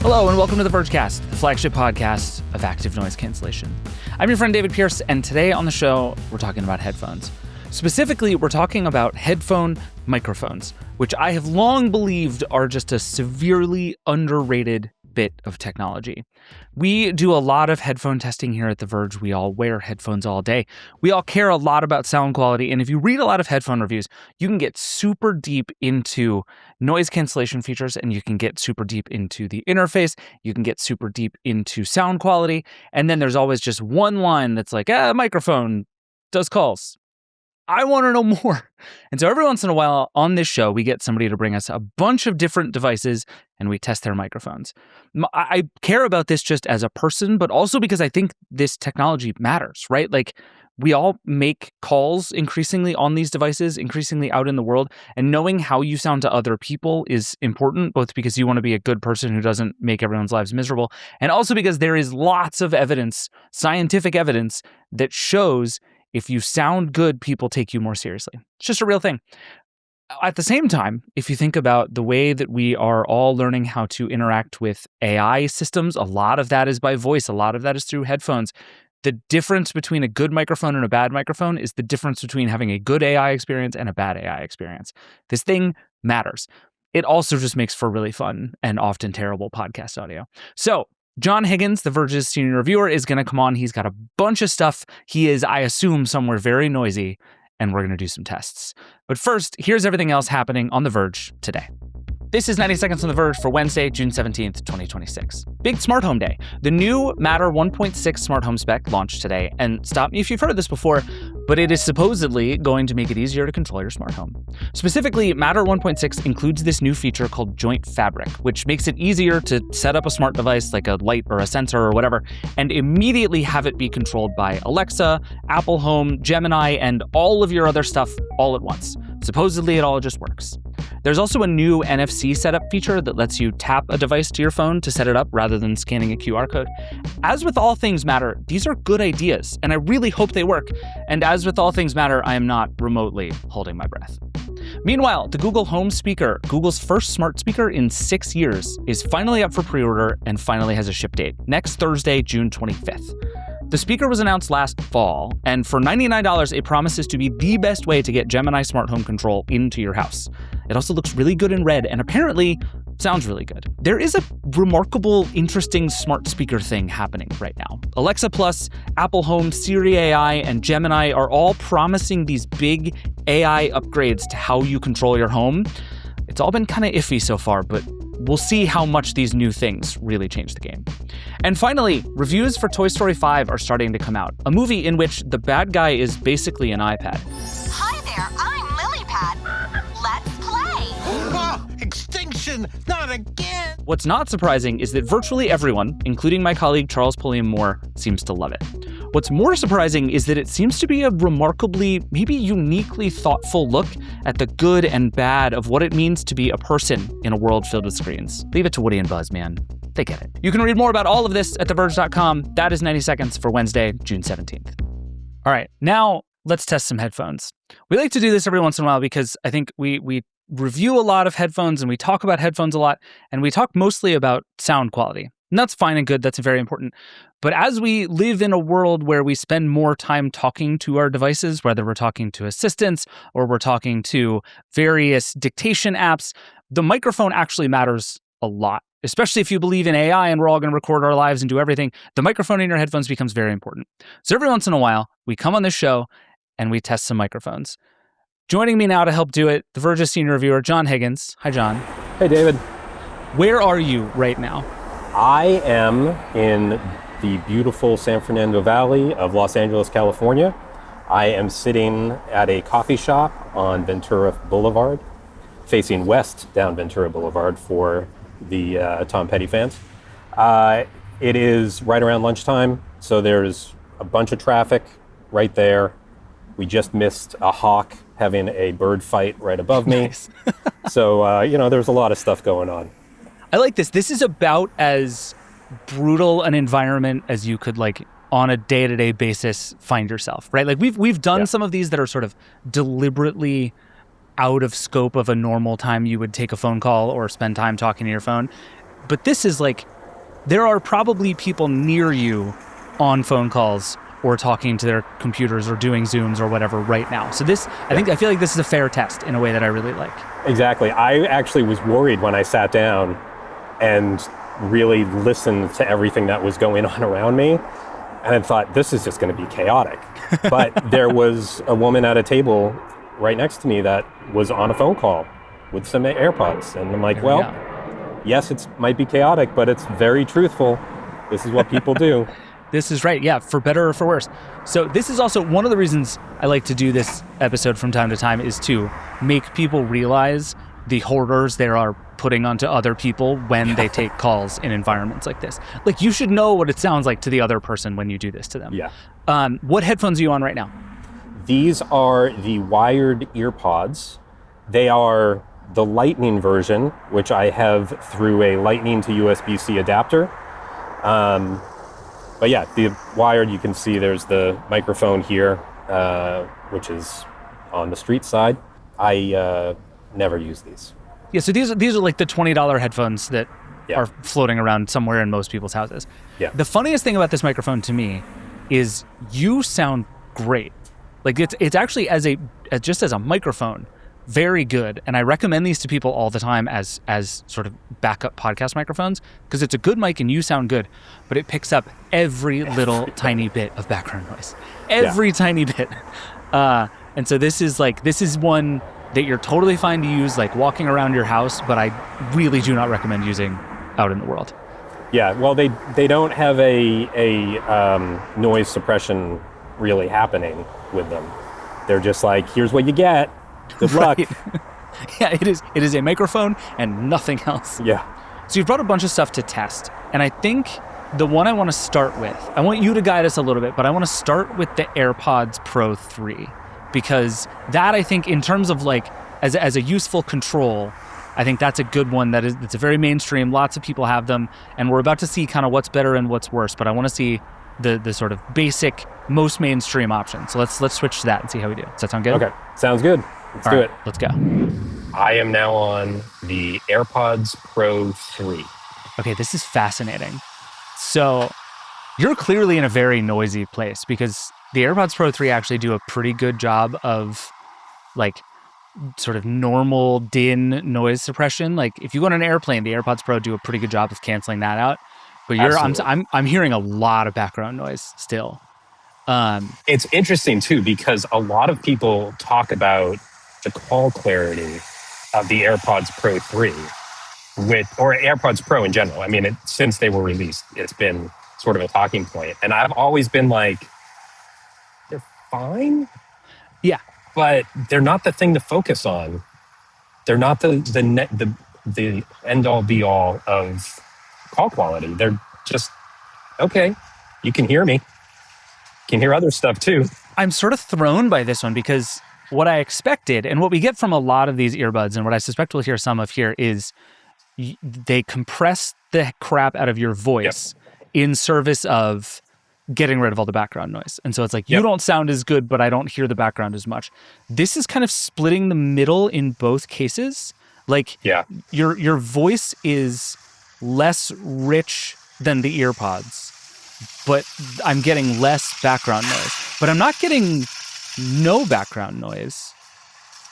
Hello and welcome to the Vergecast, the flagship podcast of active noise cancellation. I'm your friend David Pierce, and today on the show, we're talking about headphones. Specifically, we're talking about headphone microphones, which I have long believed are just a severely underrated bit of technology. We do a lot of headphone testing here at The Verge. We all wear headphones all day. We all care a lot about sound quality, and if you read a lot of headphone reviews, you can get super deep into noise cancellation features, and you can get super deep into the interface. You can get super deep into sound quality, and then there's always just one line that's like, microphone does calls. I want to know more. And so every once in a while on this show, we get somebody to bring us a bunch of different devices and we test their microphones. I care about this just as a person, but also because I think this technology matters, right? Like, we all make calls increasingly on these devices, increasingly out in the world, and knowing how you sound to other people is important, both because you want to be a good person who doesn't make everyone's lives miserable, and also because there is lots of evidence, scientific evidence, that shows if you sound good, people take you more seriously. It's just a real thing. At the same time, if you think about the way that we are all learning how to interact with AI systems, a lot of that is by voice, a lot of that is through headphones. The difference between a good microphone and a bad microphone is the difference between having a good AI experience and a bad AI experience. This thing matters. It also just makes for really fun and often terrible podcast audio. So, John Higgins, The Verge's senior reviewer, is going to come on. He's got a bunch of stuff. He is, I assume, somewhere very noisy, and we're going to do some tests. But first, here's everything else happening on The Verge today. This is 90 Seconds on The Verge for Wednesday, June 17th, 2026. Big smart home day. The new Matter 1.6 smart home spec launched today, and stop me if you've heard this before, but it is supposedly going to make it easier to control your smart home. Specifically, Matter 1.6 includes this new feature called Joint Fabric, which makes it easier to set up a smart device like a light or a sensor or whatever, and immediately have it be controlled by Alexa, Apple Home, Gemini, and all of your other stuff all at once. Supposedly, it all just works. There's also a new NFC setup feature that lets you tap a device to your phone to set it up rather than scanning a QR code. As with all things Matter, these are good ideas, and I really hope they work. And as with all things Matter, I am not remotely holding my breath. Meanwhile, the Google Home speaker, Google's first smart speaker in 6 years, is finally up for pre-order and finally has a ship date, next Thursday, June 25th. The speaker was announced last fall, and for $99, it promises to be the best way to get Gemini smart home control into your house. It also looks really good in red, and apparently sounds really good. There is a remarkable, interesting smart speaker thing happening right now. Alexa Plus, Apple Home, Siri AI, and Gemini are all promising these big AI upgrades to how you control your home. It's all been kind of iffy so far, but we'll see how much these new things really change the game. And finally, reviews for Toy Story 5 are starting to come out, a movie in which the bad guy is basically an iPad. Hi there, I'm Lilypad. Let's play. Oh, extinction, not again. What's not surprising is that virtually everyone, including my colleague Charles Pulliam Moore, seems to love it. What's more surprising is that it seems to be a remarkably, maybe uniquely thoughtful look at the good and bad of what it means to be a person in a world filled with screens. Leave it to Woody and Buzz, man. They get it. You can read more about all of this at theverge.com. That is 90 Seconds for Wednesday, June 17th. All right, now let's test some headphones. We like to do this every once in a while because I think we review a lot of headphones and we talk about headphones a lot, and we talk mostly about sound quality. And that's fine and good. That's very important. But as we live in a world where we spend more time talking to our devices, whether we're talking to assistants or we're talking to various dictation apps, the microphone actually matters a lot, especially if you believe in AI and we're all going to record our lives and do everything. The microphone in your headphones becomes very important. So every once in a while, we come on this show and we test some microphones. Joining me now to help do it, The Verge's senior reviewer, John Higgins. Hi, John. Hey, David. Where are you right now? I am in the beautiful San Fernando Valley of Los Angeles, California. I am sitting at a coffee shop on Ventura Boulevard, facing west down Ventura Boulevard for the Tom Petty fans. It is right around lunchtime, so there's a bunch of traffic right there. We just missed a hawk having a bird fight right above me. Nice. So, there's a lot of stuff going on. I like this. This is about as brutal an environment as you could, like, on a day-to-day basis find yourself, right? Like, we've done some of these that are sort of deliberately out of scope of a normal time you would take a phone call or spend time talking to your phone. But this is like there are probably people near you on phone calls or talking to their computers or doing Zooms or whatever right now. So this, I feel like this is a fair test in a way that I really like. Exactly. I actually was worried when I sat down and really listened to everything that was going on around me. And I thought, this is just going to be chaotic. But there was a woman at a table right next to me that was on a phone call with some AirPods. And I'm like, yes, it might be chaotic, but it's very truthful. This is what people do. This is right. Yeah, for better or for worse. So this is also one of the reasons I like to do this episode from time to time, is to make people realize the horrors they are putting onto other people when they take calls in environments like this. Like, you should know what it sounds like to the other person when you do this to them. Yeah. What headphones are you on right now? These are the wired EarPods. They are the Lightning version, which I have through a Lightning to USB-C adapter. But yeah, the wired, you can see there's the microphone here, which is on the street side. I never use these. Yeah, so these are like the $20 headphones that are floating around somewhere in most people's houses. Yeah. The funniest thing about this microphone to me is you sound great. Like, it's actually just as a microphone, very good. And I recommend these to people all the time as sort of backup podcast microphones, because it's a good mic and you sound good, but it picks up every little tiny bit of background noise. Every tiny bit. And so this is one that you're totally fine to use, like walking around your house, but I really do not recommend using out in the world. Yeah, well, they don't have a noise suppression really happening with them. They're just like, here's what you get. Good luck. Yeah, it is a microphone and nothing else. Yeah. So you've brought a bunch of stuff to test, and I think the one I want to start with, I want you to guide us a little bit, but I want to start with the AirPods Pro 3, because that, I think, in terms of like as a useful control, I think that's a good one. It's a very mainstream. Lots of people have them, and we're about to see kind of what's better and what's worse. But I want to see the sort of basic, most mainstream option. So let's switch to that and see how we do. Does that sound good? Okay, sounds good. Let's do it. Let's go. I am now on the AirPods Pro 3. Okay, this is fascinating. So you're clearly in a very noisy place, because the AirPods Pro 3 actually do a pretty good job of like sort of normal din noise suppression. Like, if you go on an airplane, the AirPods Pro do a pretty good job of canceling that out. But I'm hearing a lot of background noise still. It's interesting too, because a lot of people talk about the call clarity of the AirPods Pro 3 or AirPods Pro in general. I mean, since they were released, it's been sort of a talking point. And I've always been like, they're fine. Yeah. But they're not the thing to focus on. They're not the end all be all of call quality. They're just, okay, you can hear me. You can hear other stuff too. I'm sort of thrown by this one, because what I expected, and what we get from a lot of these earbuds, and what I suspect we'll hear some of here, is they compress the crap out of your voice in service of getting rid of all the background noise. And so it's like, you don't sound as good, but I don't hear the background as much. This is kind of splitting the middle in both cases. Like, your voice is less rich than the earpods, but I'm getting less background noise. But I'm not getting no background noise.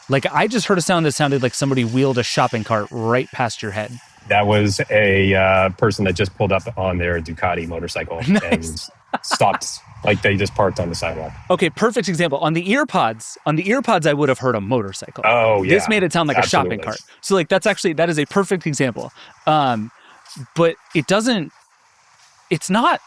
Like, I just heard a sound that sounded like somebody wheeled a shopping cart right past your head. That was a person that just pulled up on their Ducati motorcycle and stopped, like they just parked on the sidewalk. Okay, perfect example. On the earpods, I would have heard a motorcycle. Oh, yeah. This made it sound like a shopping cart. So like, that is a perfect example. But it's not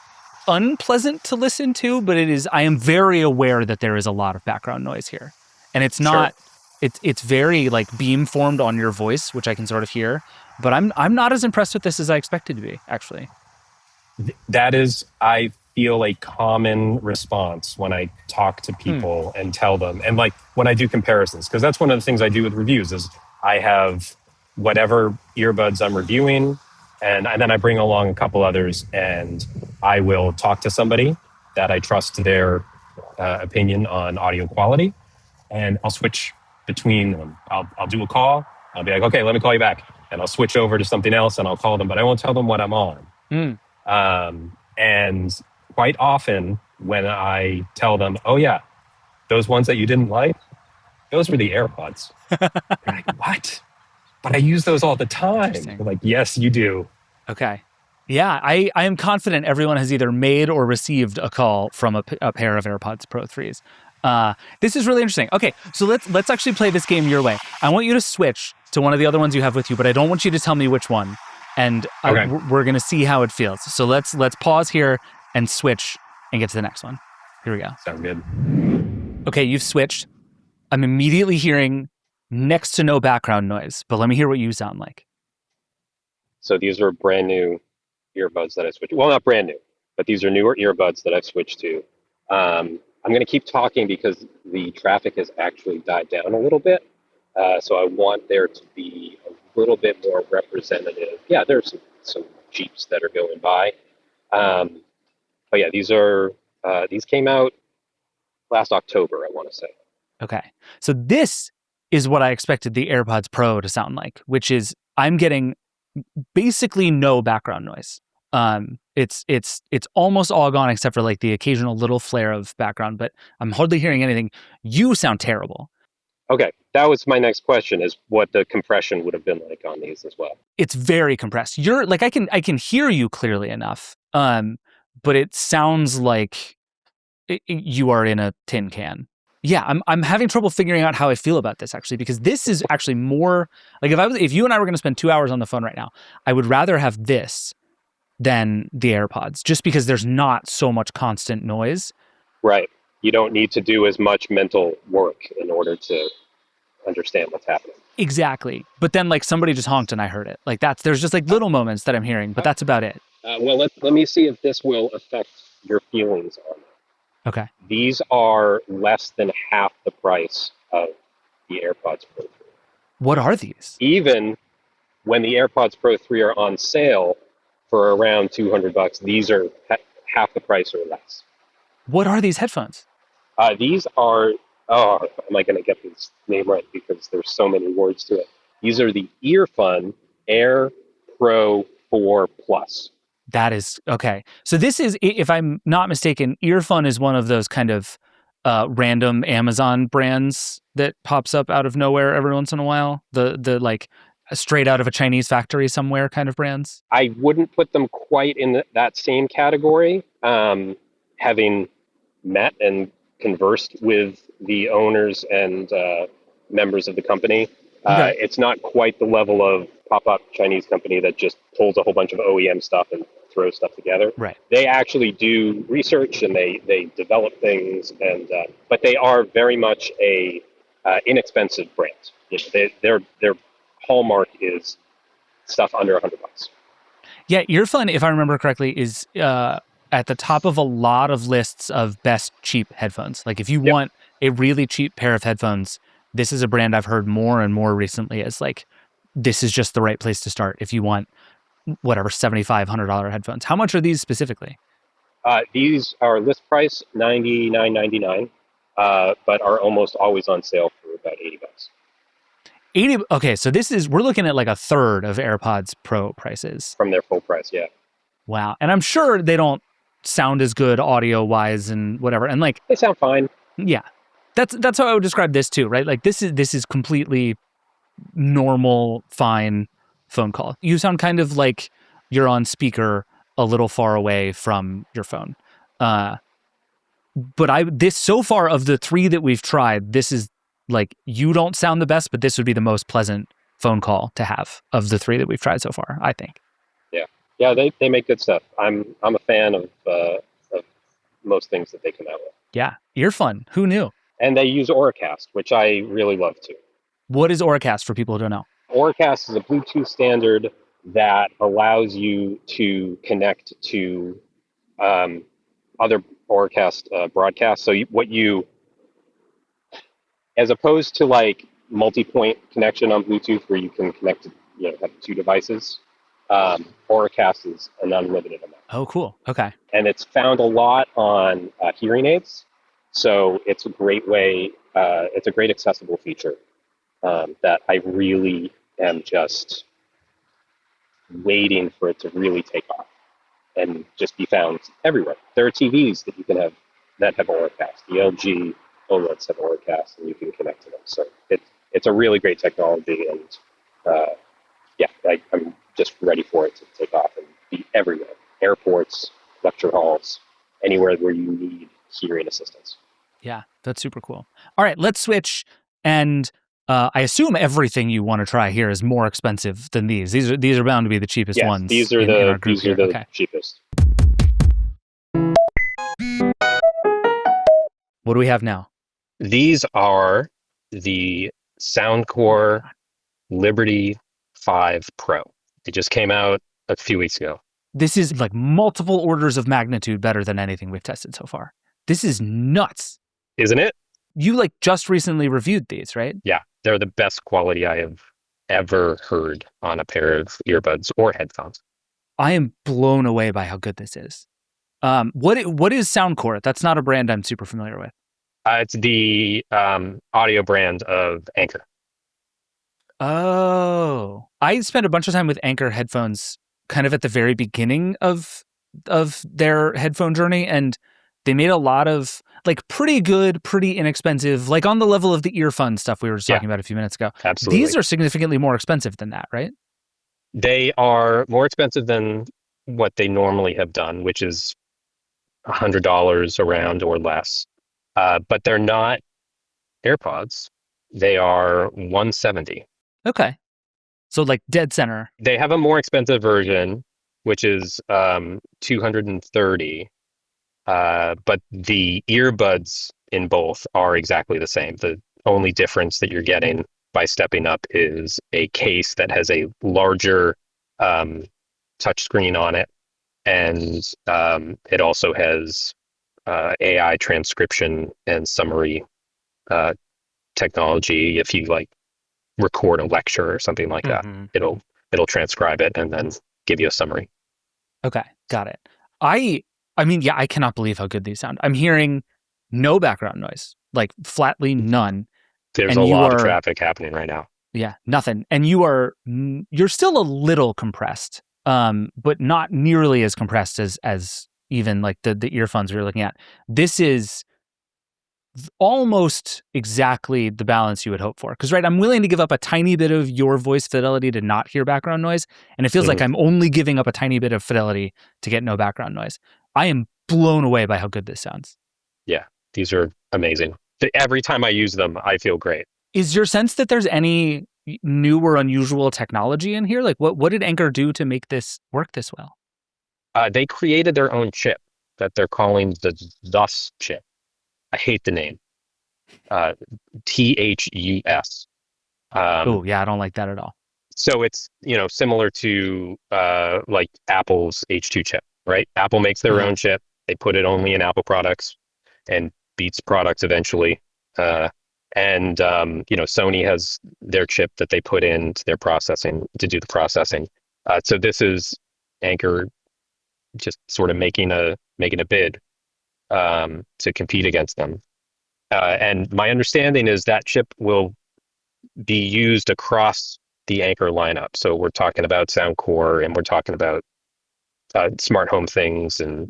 unpleasant to listen to, but I am very aware that there is a lot of background noise here. And it's not, it's very like beam formed on your voice, which I can sort of hear, but I'm not as impressed with this as I expected to be, actually. That is, I feel, a common response when I talk to people and tell them, and like when I do comparisons, because that's one of the things I do with reviews is I have whatever earbuds I'm reviewing, and then I bring along a couple others, and I will talk to somebody that I trust their opinion on audio quality, and I'll switch between them. I'll do a call. I'll be like, okay, let me call you back. And I'll switch over to something else and I'll call them, but I won't tell them what I'm on. And quite often when I tell them, oh yeah, those ones that you didn't like, those were the AirPods. They're like, what? But I use those all the time. They're like, yes, you do. Okay. Yeah, I am confident everyone has either made or received a call from a pair of AirPods Pro 3s. This is really interesting. Okay, so let's actually play this game your way. I want you to switch to one of the other ones you have with you, but I don't want you to tell me which one. And we're going to see how it feels. So let's pause here and switch and get to the next one. Here we go. Sounds good. Okay, you've switched. I'm immediately hearing next to no background noise, but let me hear what you sound like. So these are brand new earbuds that I switched. Well, not brand new, but these are newer earbuds that I've switched to. I'm going to keep talking because the traffic has actually died down a little bit. So I want there to be a little bit more representative. Yeah, there's some Jeeps that are going by. But yeah, these came out last October, I want to say. Okay. So this is what I expected the AirPods Pro to sound like, which is I'm getting basically no background noise. It's almost all gone except for like the occasional little flare of background, but I'm hardly hearing anything. You sound terrible. Okay, that was my next question, is what the compression would have been like on these as well. It's very compressed. You're like I can hear you clearly enough, but it sounds like you are in a tin can. Yeah, I'm having trouble figuring out how I feel about this actually, because this is actually more like if you and I were going to spend 2 hours on the phone right now, I would rather have this than the AirPods, just because there's not so much constant noise. Right. You don't need to do as much mental work in order to understand what's happening. Exactly. But then like somebody just honked and I heard it. Like there's just like little moments that I'm hearing, but that's about it. Well, let me see if this will affect your feelings on it. Okay. These are less than half the price of the AirPods Pro 3. What are these? Even when the AirPods Pro 3 are on sale for around $200, these are half the price or less. What are these headphones? These are, am I going to get this name right? Because there's so many words to it. These are the EarFun Air Pro 4 Plus. That is, okay. So this is, if I'm not mistaken, EarFun is one of those kind of random Amazon brands that pops up out of nowhere every once in a while. The like straight out of a Chinese factory somewhere kind of brands. I wouldn't put them quite in that same category. Having met and conversed with the owners and members of the company, it's not quite the level of pop-up Chinese company that just pulls a whole bunch of OEM stuff and throws stuff together. Right. They actually do research and they develop things, and but they are very much a inexpensive brand. You know, their hallmark is stuff under $100. Yeah, EarFun, if I remember correctly, is at the top of a lot of lists of best cheap headphones. Like if you want a really cheap pair of headphones, this is a brand I've heard more and more recently as like, this is just the right place to start if you want whatever $75, $100 headphones. How much are these specifically? These are list price $99.99, but are almost always on sale for about $80. 80. Okay, so we're looking at like a third of AirPods Pro prices. From their full price, yeah. Wow. And I'm sure they don't sound as good audio wise and whatever. And like they sound fine. Yeah. That's how I would describe this too, right? Like this is completely normal, fine phone call. You sound kind of like you're on speaker a little far away from your phone. But this so far of the three that we've tried, this is like, you don't sound the best, but this would be the most pleasant phone call to have of the three that we've tried so far, I think. Yeah, they make good stuff. I'm a fan of most things that they come out with. Yeah, EarFun. Who knew? And they use Auracast, which I really love too. What is Auracast for people who don't know? Auracast is a Bluetooth standard that allows you to connect to other Auracast broadcasts. So as opposed to like multi-point connection on Bluetooth where you can connect to, have two devices, Auracast is an unlimited amount. Oh, cool. Okay. And it's found a lot on hearing aids. So it's a great way, it's a great accessible feature that I really am just waiting for it to really take off. and just be found everywhere. There are TVs that you can have that have Auracast. The LG OLEDs have Auracast, and you can connect to them. So it's a really great technology, and I'm just ready for it to take off and be everywhere. Airports, lecture halls, anywhere where you need hearing assistance. Yeah, that's super cool. All right, let's switch. And I assume everything you want to try here is more expensive than these. These are bound to be the cheapest Yes, ones. these are in our group here. the cheapest. What do we have now? These are the Soundcore Liberty 5 Pro. They just came out a few weeks ago. This is like multiple orders of magnitude better than anything we've tested so far. This is nuts. Isn't it? You like just recently reviewed these, right? Yeah, they're the best quality I have ever heard on a pair of earbuds or headphones. I am blown away by how good this is. What is Soundcore? That's not a brand I'm super familiar with. It's the audio brand of Anker. Oh, I spent a bunch of time with Anker headphones kind of at the very beginning of their headphone journey, and they made a lot of like pretty good, pretty inexpensive, like on the level of the EarFun stuff we were just talking about a few minutes ago. Absolutely. These are significantly more expensive than that, right? They are more expensive than what they normally have done, which is $100 around or less. But they're not AirPods. They are $170. Okay. So like dead center. They have a more expensive version, which is $230. But the earbuds in both are exactly the same. The only difference that you're getting by stepping up is a case that has a larger touchscreen on it. And it also has AI transcription and summary technology. If you like record a lecture or something like that, it'll transcribe it and then give you a summary. Okay, got it. I mean, yeah, I cannot believe how good these sound. I'm hearing no background noise, like flatly none. There's a lot of traffic happening right now. Yeah, nothing. And you're still a little compressed, but not nearly as compressed as even like the earphones we were looking at. This is almost exactly the balance you would hope for. Because, right, I'm willing to give up a tiny bit of your voice fidelity to not hear background noise. And it feels like I'm only giving up a tiny bit of fidelity to get no background noise. I am blown away by how good this sounds. Yeah, these are amazing. Every time I use them, I feel great. Is your sense that there's any new or unusual technology in here? Like what did Anker do to make this work this well? They created their own chip that they're calling the THUS chip. I hate the name. THUS. Oh, yeah, I don't like that at all. So it's, similar to like Apple's H2 chip, right? Apple makes their own chip. They put it only in Apple products and Beats products eventually. Sony has their chip that they put into their processing to do the processing. So this is Anker just sort of making a bid to compete against them. And my understanding is that chip will be used across the Anker lineup. So we're talking about Soundcore, and we're talking about smart home things and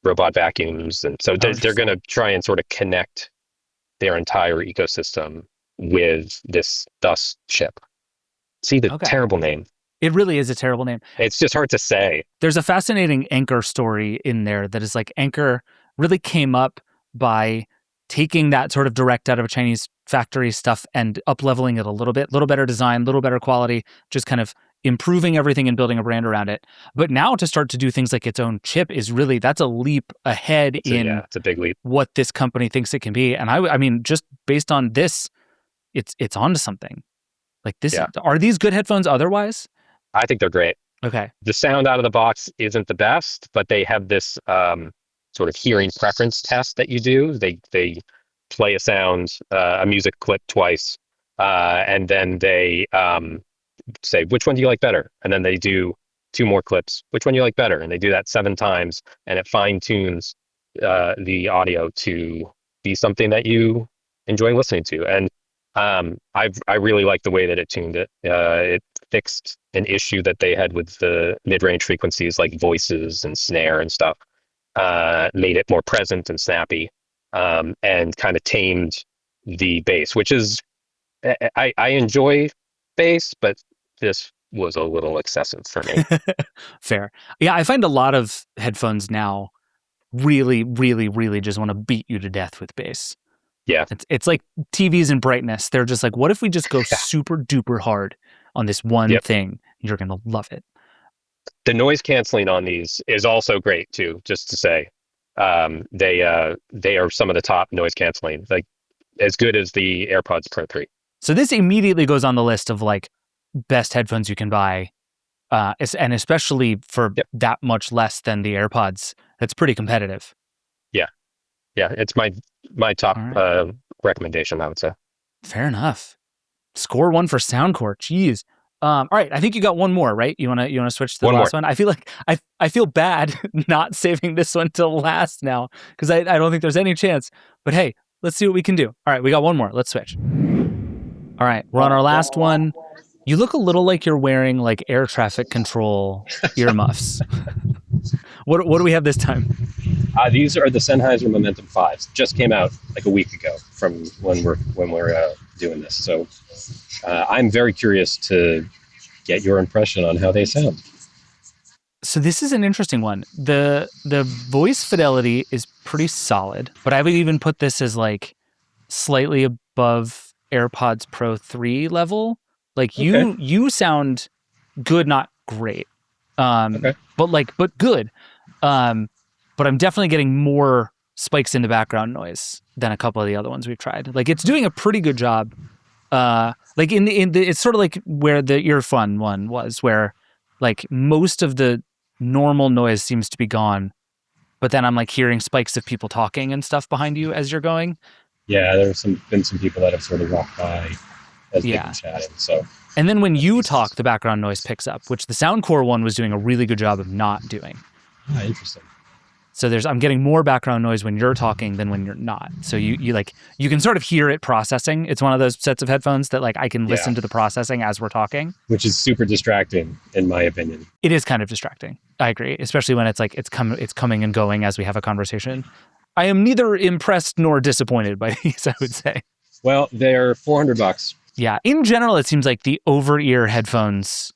robot vacuums. And so they're going to try and sort of connect their entire ecosystem with this THUS chip. See the terrible name. It really is a terrible name. It's just hard to say. There's a fascinating Anker story in there that is like Anker really came up by taking that sort of direct out of a Chinese factory stuff and up-leveling it a little bit, little better design, little better quality, just kind of improving everything and building a brand around it. But now to start to do things like its own chip is really, that's a leap ahead it's a big leap. What this company thinks it can be. And I mean, just based on this, it's onto something. Like this, Are these good headphones otherwise? I think they're great. Okay. The sound out of the box isn't the best, but they have this sort of hearing preference test that you do. They play a sound, a music clip twice, and then they say, which one do you like better? And then they do 2 more clips. Which one do you like better? And they do that 7 times, and it fine-tunes the audio to be something that you enjoy listening to. And I really like the way that it tuned it. fixed an issue that they had with the mid-range frequencies like voices and snare and stuff. Made it more present and snappy, and kind of tamed the bass, which is, I enjoy bass, but this was a little excessive for me. Fair. Yeah, I find a lot of headphones now really, really, really just want to beat you to death with bass. Yeah. It's like TVs and brightness. They're just like, what if we just go super duper hard on this one thing? You're going to love it. The noise canceling on these is also great too, just to say. They are some of the top noise canceling, like as good as the AirPods Pro 3. So this immediately goes on the list of like best headphones you can buy. And especially for that much less than the AirPods, that's pretty competitive. Yeah, it's my top recommendation, I would say. Fair enough. Score one for Soundcore. Jeez. All right, I think you got one more, right? You wanna switch to the last one? I feel like I feel bad not saving this one till last now because I don't think there's any chance. But hey, let's see what we can do. All right, we got one more. Let's switch. All right, we're on our last one. You look a little like you're wearing like air traffic control earmuffs. What do we have this time? These are the Sennheiser Momentum 5s. Just came out like a week ago from when we're doing this. So I'm very curious to get your impression on how they sound. So this is an interesting one. The voice fidelity is pretty solid, but I would even put this as like slightly above AirPods Pro 3 level. Like you sound good, not great. But good. But I'm definitely getting more spikes in the background noise than a couple of the other ones we've tried. Like it's doing a pretty good job. Like in the it's sort of like where the EarFun one was, where like most of the normal noise seems to be gone, but then I'm like hearing spikes of people talking and stuff behind you as you're going. Yeah, there's been some people that have sort of walked by as they've been chatting. So. And then when you talk, the background noise picks up, which the Soundcore one was doing a really good job of not doing. Ah, interesting. So I'm getting more background noise when you're talking than when you're not. So you can sort of hear it processing. It's one of those sets of headphones that like I can listen to the processing as we're talking. Which is super distracting, in my opinion. It is kind of distracting. I agree, especially when it's like it's coming and going as we have a conversation. I am neither impressed nor disappointed by these, I would say. Well, they're $400. Yeah, in general, it seems like the over-ear headphones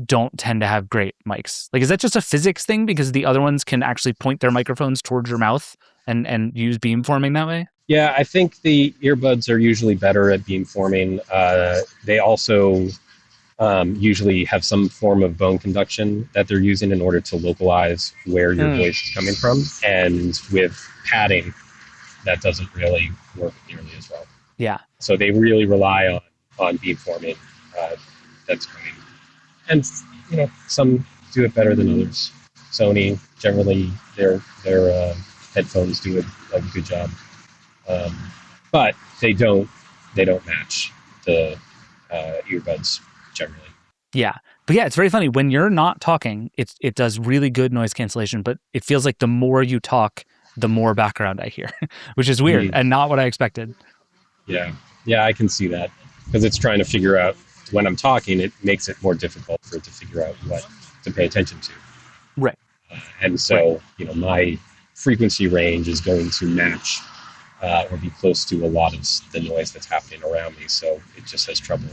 don't tend to have great mics. Like, is that just a physics thing because the other ones can actually point their microphones towards your mouth and use beamforming that way? Yeah, I think the earbuds are usually better at beamforming. They also usually have some form of bone conduction that they're using in order to localize where your voice is coming from. And with padding, that doesn't really work nearly as well. Yeah. So they really rely on beamforming. That's great. And, some do it better than others. Sony, generally, their headphones do a good job. But they don't match the earbuds generally. Yeah. But yeah, it's very funny. When you're not talking, it does really good noise cancellation, but it feels like the more you talk, the more background I hear, which is weird and not what I expected. Yeah. Yeah, I can see that. Because it's trying to figure out when I'm talking, it makes it more difficult for it to figure out what to pay attention to. Right. And so, my frequency range is going to match or be close to a lot of the noise that's happening around me. So it just has trouble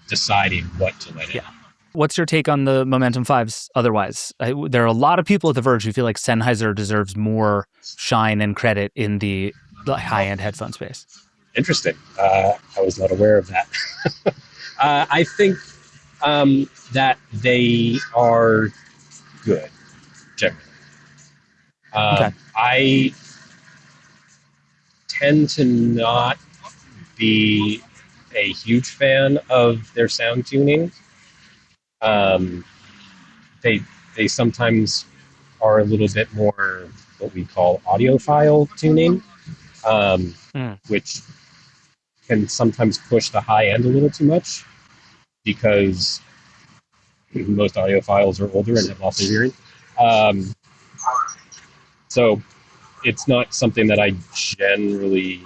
deciding what to let in. Yeah. What's your take on the Momentum 5s otherwise? There are a lot of people at The Verge who feel like Sennheiser deserves more shine and credit in the high-end headphone space. Interesting. I was not aware of that. I think that they are good, generally. Okay. I tend to not be a huge fan of their sound tuning. They sometimes are a little bit more what we call audiophile tuning, which can sometimes push the high end a little too much because most audiophiles are older and have loss of hearing. So it's not something that I generally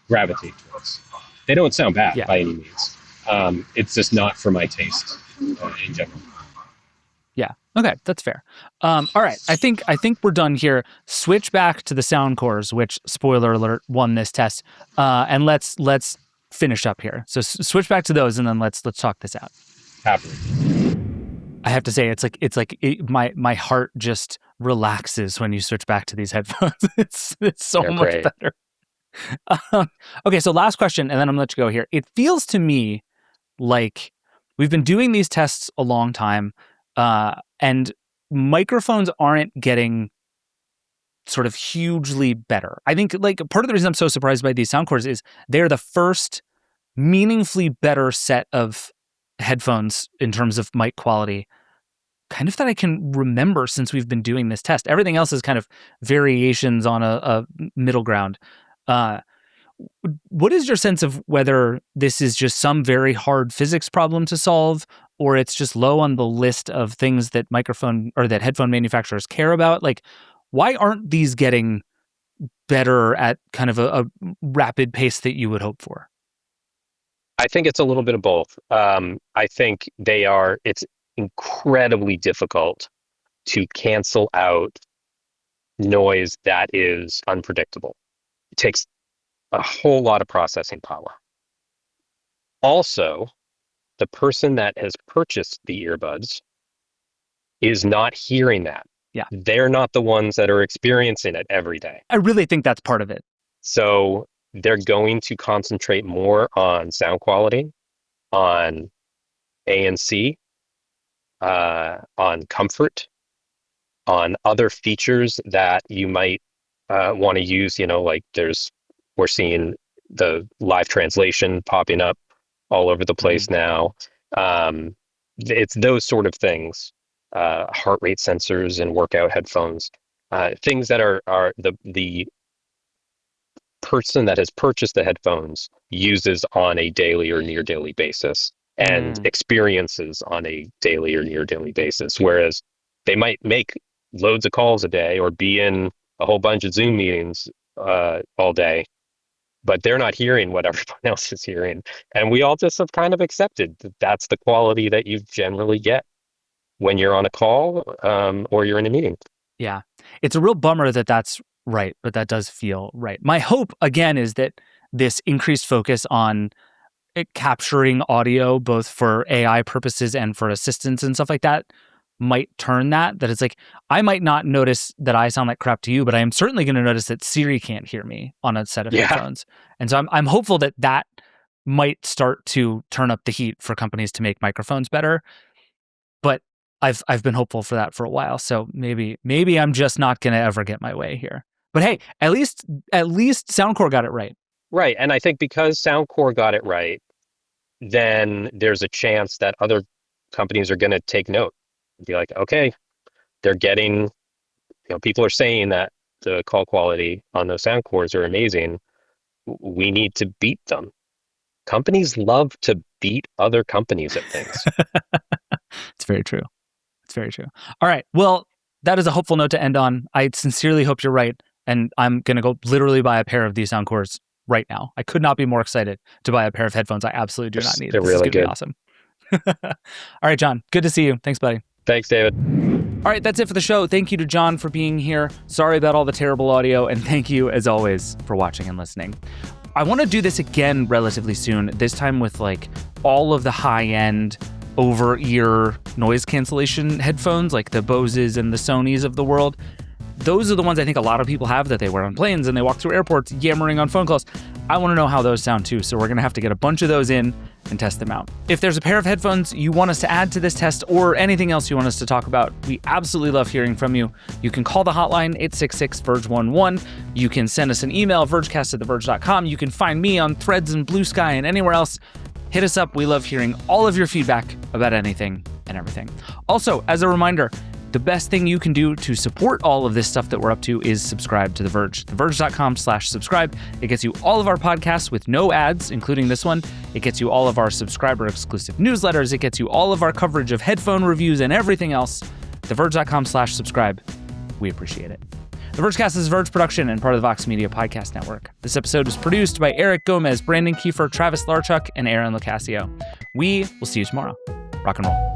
gravitate towards. They don't sound bad by any means, It's just not for my taste in general. Yeah. Okay, that's fair. All right, I think we're done here. Switch back to the Soundcores, which, spoiler alert, won this test, and let's finish up here. So switch back to those, and then let's talk this out. Happily. I have to say, my heart just relaxes when you switch back to these headphones. It's so They're much great. better. Okay, so last question, and then I'm gonna let you go here. It feels to me like we've been doing these tests a long time, and microphones aren't getting sort of hugely better. I think like part of the reason I'm so surprised by these Soundcores is they're the first meaningfully better set of headphones in terms of mic quality kind of that I can remember since we've been doing this test. Everything else is kind of variations on a middle ground. What is your sense of whether this is just some very hard physics problem to solve, or it's just low on the list of things that headphone manufacturers care about? Like, why aren't these getting better at kind of a rapid pace that you would hope for? I think it's a little bit of both. I think it's incredibly difficult to cancel out noise that is unpredictable. It takes a whole lot of processing power. Also, the person that has purchased the earbuds is not hearing that. Yeah. They're not the ones that are experiencing it every day. I really think that's part of it. So they're going to concentrate more on sound quality, on ANC, on comfort, on other features that you might want to use. Like we're seeing the live translation popping up all over the place now. It's those sort of things, heart rate sensors and workout headphones, things that are the person that has purchased the headphones uses on a daily or near daily basis and experiences on a daily or near daily basis. Whereas they might make loads of calls a day or be in a whole bunch of Zoom meetings all day, but they're not hearing what everyone else is hearing. And we all just have kind of accepted that that's the quality that you generally get when you're on a call or you're in a meeting. Yeah. It's a real bummer that that's right, but that does feel right. My hope, again, is that this increased focus on capturing audio, both for AI purposes and for assistance and stuff like that, might turn that it's like, I might not notice that I sound like crap to you, but I am certainly going to notice that Siri can't hear me on a set of headphones. And so I'm hopeful that might start to turn up the heat for companies to make microphones better. But I've been hopeful for that for a while. So maybe I'm just not going to ever get my way here. But hey, at least Soundcore got it right. Right. And I think because Soundcore got it right, then there's a chance that other companies are going to take note and be like, okay, they're getting, people are saying that the call quality on those Soundcores are amazing. We need to beat them. Companies love to beat other companies at things. It's very true. It's very true. All right. Well, that is a hopeful note to end on. I sincerely hope you're right. And I'm going to go literally buy a pair of these Soundcores right now. I could not be more excited to buy a pair of headphones I absolutely do not need. They're This is really gonna be good. awesome. All right, John. Good to see you. Thanks, buddy. Thanks, David. All right, that's it for the show. Thank you to John for being here. Sorry about all the terrible audio. And thank you, as always, for watching and listening. I want to do this again relatively soon, this time with like all of the high-end over-ear noise cancellation headphones, like the Boses and the Sonys of the world. Those are the ones I think a lot of people have that they wear on planes and they walk through airports yammering on phone calls. I want to know how those sound too, so we're going to have to get a bunch of those in and test them out. If there's a pair of headphones you want us to add to this test or anything else you want us to talk about, we absolutely love hearing from you. You can call the hotline, 866-VERGE11. You can send us an email, vergecast@theverge.com. You can find me on Threads and Blue Sky and anywhere else. Hit us up. We love hearing all of your feedback about anything and everything. Also, as a reminder, the best thing you can do to support all of this stuff that we're up to is subscribe to The Verge. TheVerge.com/subscribe. It gets you all of our podcasts with no ads, including this one. It gets you all of our subscriber-exclusive newsletters. It gets you all of our coverage of headphone reviews and everything else. TheVerge.com/subscribe. We appreciate it. The Vergecast is a Verge production and part of the Vox Media Podcast Network. This episode was produced by Eric Gomez, Brandon Kiefer, Travis Larchuk, and Aaron Locascio. We will see you tomorrow. Rock and roll.